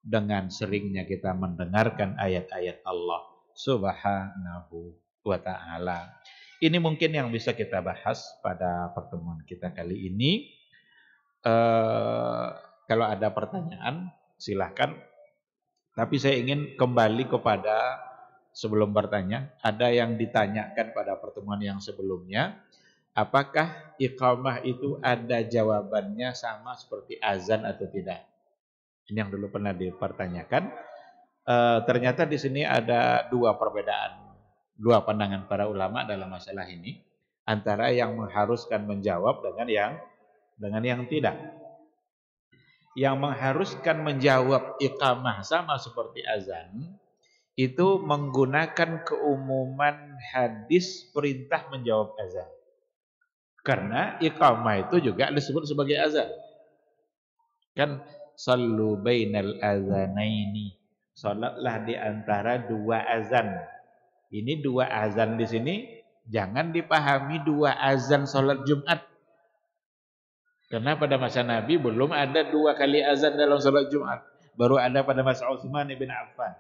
dengan seringnya kita mendengarkan ayat-ayat Allah Subhanahu wa ta'ala. Ini mungkin yang bisa kita bahas pada pertemuan kita kali ini. Kalau ada pertanyaan silahkan. Tapi saya ingin kembali kepada sebelum bertanya. Ada yang ditanyakan pada pertemuan yang sebelumnya. Apakah iqamah itu ada jawabannya sama seperti azan atau tidak? Ini yang dulu pernah dipertanyakan. Ternyata di sini ada dua perbedaan, dua pandangan para ulama dalam masalah ini, antara yang mengharuskan menjawab dengan yang tidak. Yang mengharuskan menjawab iqamah sama seperti azan itu menggunakan keumuman hadis perintah menjawab azan. Karena iqamah itu juga disebut sebagai azan. Kan sallu bainal azanaini, salatlah di antara dua azan. Ini dua azan di sini jangan dipahami dua azan salat Jumat. Karena pada masa Nabi belum ada dua kali azan dalam salat Jumat, baru ada pada masa Utsman bin Affan.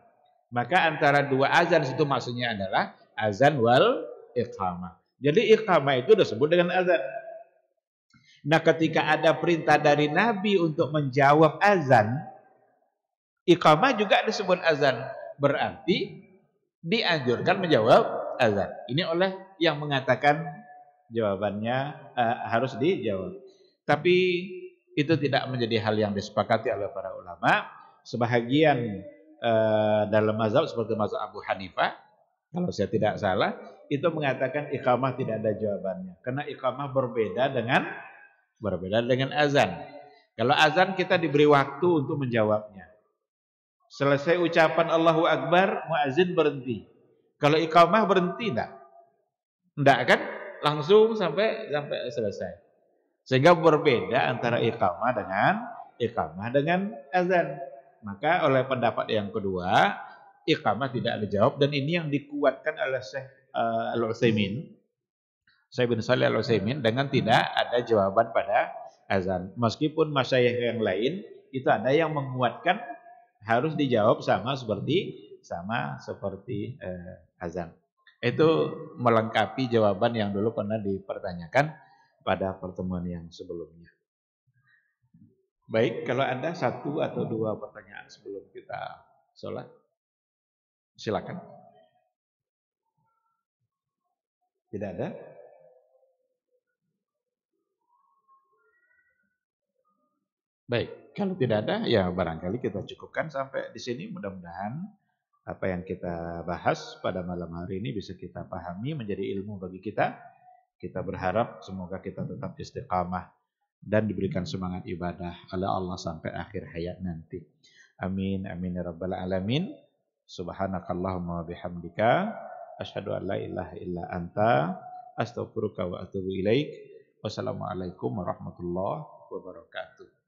Maka antara dua azan itu maksudnya adalah azan wal iqamah. Jadi iqamah itu disebut dengan azan. Nah, ketika ada perintah dari Nabi untuk menjawab azan, iqamah juga disebut azan. Berarti dianjurkan menjawab azan. Ini oleh yang mengatakan jawabannya harus dijawab. Tapi itu tidak menjadi hal yang disepakati oleh para ulama. Sebahagian dalam mazhab seperti mazhab Abu Hanifah, kalau saya tidak salah, itu mengatakan iqamah tidak ada jawabannya. Karena iqamah berbeda dengan azan. Kalau azan kita diberi waktu untuk menjawabnya. Selesai ucapan Allahu Akbar, muazin berhenti. Kalau iqamah berhenti enggak? Enggak kan? Langsung sampai selesai. Sehingga berbeda antara iqamah dengan azan. Maka oleh pendapat yang kedua, iqamah tidak ada jawab, dan ini yang dikuatkan oleh Syekh Al-Utsaimin, Syekh bin Shalih Al-Utsaimin, dengan tidak ada jawaban pada azan. Meskipun masyayikh yang lain itu ada yang menguatkan harus dijawab sama seperti azan. Itu melengkapi jawaban yang dulu pernah dipertanyakan pada pertemuan yang sebelumnya. Baik, kalau ada satu atau dua pertanyaan sebelum kita sholat, silakan. Tidak ada? Baik, kalau tidak ada, ya barangkali kita cukupkan sampai di sini. Mudah-mudahan apa yang kita bahas pada malam hari ini bisa kita pahami, menjadi ilmu bagi kita. Kita berharap semoga kita tetap istiqamah dan diberikan semangat ibadah oleh Allah sampai akhir hayat nanti. Amin, amin ya rabbal alamin. Subhanakallahumma wa bihamdika asyhadu an la ilaha illa anta astaghfiruka wa atubu ilaik. Wassalamualaikum warahmatullahi wabarakatuh.